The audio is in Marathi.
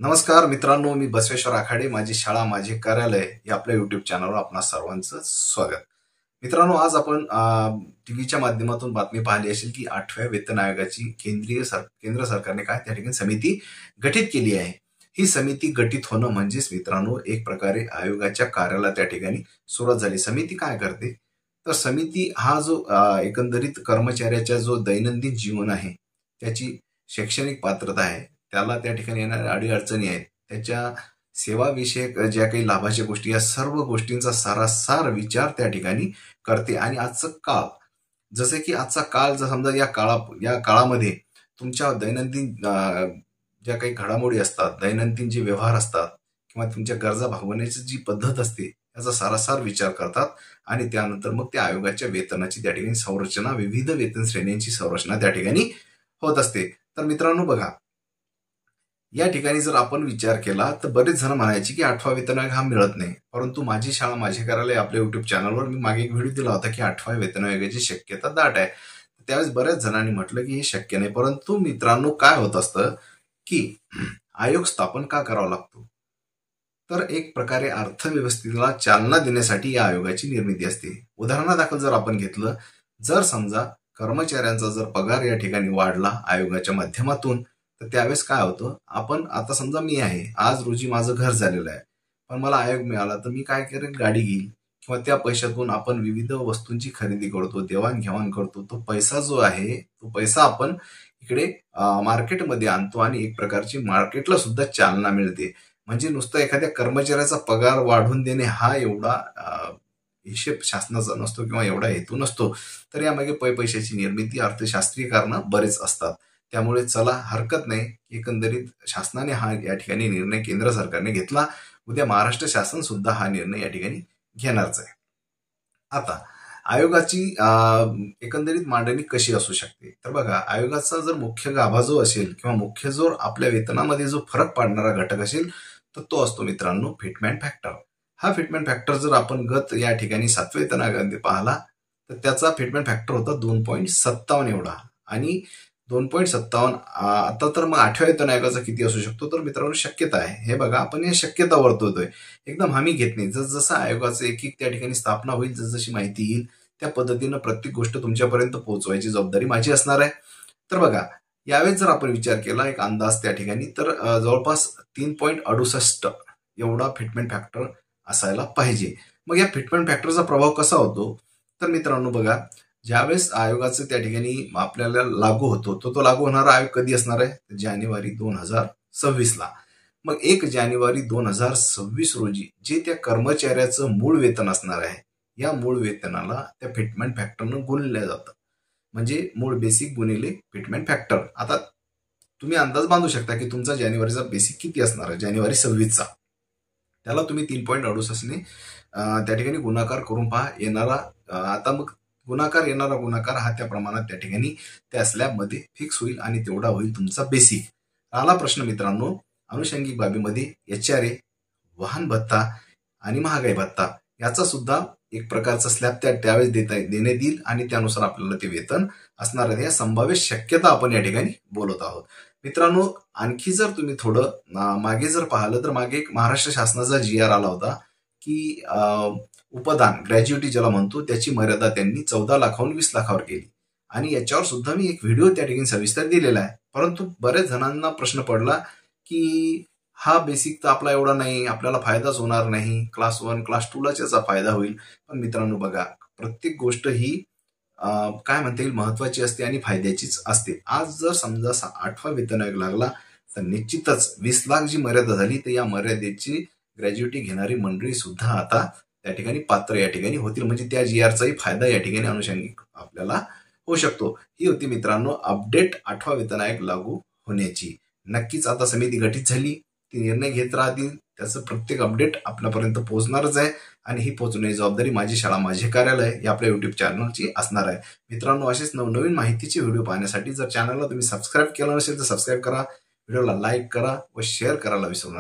नमस्कार मित्रांनो, मी बसवेश्वर आखाडे. माझी शाळा माझे कार्यालय या आपल्या युट्यूब चॅनलवर आपणा सर्वांचं स्वागत. मित्रांनो, आज आपण टीव्हीच्या माध्यमातून बातमी पाहिली असेल की 8व्या वेतन आयोगाची केंद्र सरकारने काय त्या ठिकाणी समिती गठीत केली आहे. ही समिती गठीत होणं म्हणजेच मित्रांनो एक प्रकारे आयोगाच्या कार्याला त्या ठिकाणी सुरुवात झाली. समिती काय करते तर समिती हा जो एकंदरीत कर्मचाऱ्याच्या जो दैनंदिन जीवन आहे, त्याची शैक्षणिक पात्रता आहे, त्याला त्या ठिकाणी येणाऱ्या अडीअडचणी आहेत, त्याच्या सेवाविषयक ज्या काही लाभाच्या गोष्टी, या सर्व गोष्टींचा सारासार विचार त्या ठिकाणी करते. आणि आजचं काळ, जसं की आजचा काळ जर समजा या काळामध्ये तुमच्या दैनंदिन ज्या काही घडामोडी असतात, दैनंदिन जे व्यवहार असतात किंवा तुमच्या गरजा भागवण्याची जी पद्धत असते, याचा सारासार विचार करतात. आणि त्यानंतर मग त्या आयोगाच्या वेतनाची त्या ठिकाणी संरचना, विविध वेतन श्रेण्यांची संरचना त्या ठिकाणी होत असते. तर मित्रांनो बघा, या ठिकाणी जर आपण विचार केला तर बरेच जण म्हणायचे की 8वा वेतन आयोग हा मिळत नाही. परंतु माझी शाळा माझे कार्यालय आपल्या युट्यूब चॅनलवर मी मागे एक व्हिडिओ दिला होता की 8व्या वेतन आयोगाची शक्यता दाट आहे. त्यावेळेस बऱ्याच जणांनी म्हटलं की हे शक्य नाही. परंतु मित्रांनो, काय होत असतं की आयोग स्थापन का करावा लागतो, तर एक प्रकारे अर्थव्यवस्थेला चालना देण्यासाठी या आयोगाची निर्मिती असते. उदाहरणादाखल जर आपण घेतलं, जर समजा कर्मचाऱ्यांचा जर पगार या ठिकाणी वाढला आयोगाच्या माध्यमातून, तर त्यावेळेस काय होतं, आपण आता समजा मी आहे, आज रोजी माझं घर झालेलं आहे, पण मला आयोग मिळाला तर मी काय करेन, गाडी घेईल किंवा त्या पैशातून आपण विविध वस्तूंची खरेदी करतो, देवाणघेवाण करतो. तो पैसा जो आहे, तो पैसा आपण इकडे मार्केटमध्ये आणतो आणि एक प्रकारची मार्केटला सुद्धा चालना मिळते. म्हणजे नुसतं एखाद्या कर्मचाऱ्याचा पगार वाढवून देणे हा एवढा हिशेब शासनाचा नसतो किंवा एवढा हेतू नसतो. तर यामागे पैशाची निर्मिती, अर्थशास्त्रीय कारणं बरेच असतात. त्यामुळे चला, हरकत नाही, एकंदरीत शासनाने हा या ठिकाणी निर्णय केंद्र सरकारने घेतला. उद्या महाराष्ट्र शासन सुद्धा हा निर्णय या ठिकाणी घेणारच आहे. आता आयोगाची एकंदरीत मांडणी कशी असू शकते, तर बघा, आयोगाचा जर मुख्य गाभा जो असेल किंवा मुख्य जो आपल्या वेतनामध्ये जो फरक पाडणारा घटक असेल, तर तो असतो मित्रांनो फिटमेंट फॅक्टर. हा फिटमेंट फॅक्टर जर आपण गत या ठिकाणी 7व्या वेतन आयोगाने पाहिला तर त्याचा फिटमेंट फॅक्टर होता 2.57 एवढा. आणि 2.57 आता तर मग 8व्या वेतन आयोगाचा किती असू शकतो, तर मित्रांनो शक्यता आहे. हे बघा, आपण या शक्यता वर्तवतोय, एकदम हमी घेत नाही. जसं आयोगाचं एक त्या ठिकाणी स्थापना होईल, जशी माहिती येईल त्या पद्धतीनं प्रत्येक गोष्ट तुमच्यापर्यंत पोहोचवायची जबाबदारी माझी असणार आहे. तर बघा, यावेळेस जर आपण विचार केला एक अंदाज त्या ठिकाणी, तर जवळपास 3.68 एवढा फिटमेंट फॅक्टर असायला पाहिजे. मग या फिटमेंट फॅक्टरचा प्रभाव कसा होतो, तर मित्रांनो बघा, ज्यावेळेस आयोगाचं त्या ठिकाणी आपल्याला लागू होतो, तो लागू होणारा आयोग कधी असणार आहे, जानेवारी 2026ला. मग 1 जानेवारी 2026 रोजी जे त्या कर्मचाऱ्याचं मूळ वेतन असणार आहे, या मूळ वेतनाला त्या फिटमेंट फॅक्टरनं गुणलं जातं. म्हणजे मूळ बेसिक गुणिले फिटमेंट फॅक्टर. आता तुम्ही अंदाज बांधू शकता की तुमचा जानेवारीचा बेसिक किती असणार आहे, जानेवारी 26चा. त्याला तुम्ही 3.68ने त्या ठिकाणी गुणाकार करून पहा. येणारा आता मग गुणाकार हा त्या प्रमाणात त्या ठिकाणी त्या स्लॅबमध्ये फिक्स होईल आणि तेवढा होईल तुमचा बेसिक. आला प्रश्न मित्रांनो, अनुषंगिक बाबीमध्ये HRA, वाहन भत्ता आणि महागाई भत्ता याचा सुद्धा एक प्रकारचा स्लॅब त्यावेळेस देण्यात येईल आणि त्यानुसार आपल्याला ते वेतन असणार आहे. या संभाव्य शक्यता आपण या ठिकाणी बोलत आहोत. मित्रांनो, आणखी जर तुम्ही थोडं मागे जर पाहिलं, तर मागे एक महाराष्ट्र शासनाचा GR आला होता की उपदान, ग्रॅज्युटी ज्याला म्हणतो, त्याची मर्यादा त्यांनी 14 लाखाहून 20 लाखावर केली. आणि याच्यावर सुद्धा मी एक व्हिडिओ त्या ठिकाणी सविस्तर दिलेला आहे. परंतु बरेच जणांना प्रश्न पडला की हा बेसिक तर आपला एवढा नाही, आपल्याला फायदाच होणार नाही, क्लास 1 क्लास 2लाच याचा फायदा होईल. पण मित्रांनो बघा, प्रत्येक गोष्ट ही काय म्हणता येईल, महत्वाची असते आणि फायद्याचीच असते. आज जर समजा 8वा वेतन आयोग लागला तर निश्चितच 20 लाख जी मर्यादा झाली, तर या मर्यादेची ग्रॅज्युटी घेणारी मंडळी सुद्धा आता त्या ठिकाणी पात्र या ठिकाणी होतील. म्हणजे त्या GRचाही फायदा या ठिकाणी अनुषंगिक आपल्याला होऊ शकतो. ही होती मित्रांनो अपडेट 8वा वेतन आयोग लागू होण्याची. नक्कीच आता समिती गठीत झाली, ती निर्णय घेत राहतील, त्याचं प्रत्येक अपडेट आपल्यापर्यंत पोहोचणारच आहे. आणि ही पोहोचण्याची जबाबदारी माझी शाळा माझे कार्यालय या आपल्या युट्यूब चॅनलची असणार आहे. मित्रांनो, असेच नवनवीन माहितीचे व्हिडिओ पाहण्यासाठी जर चॅनलला तुम्ही सबस्क्राईब केलं नसेल तर सबस्क्राईब करा, व्हिडिओला लाईक करा व शेअर करायला विसरू नका.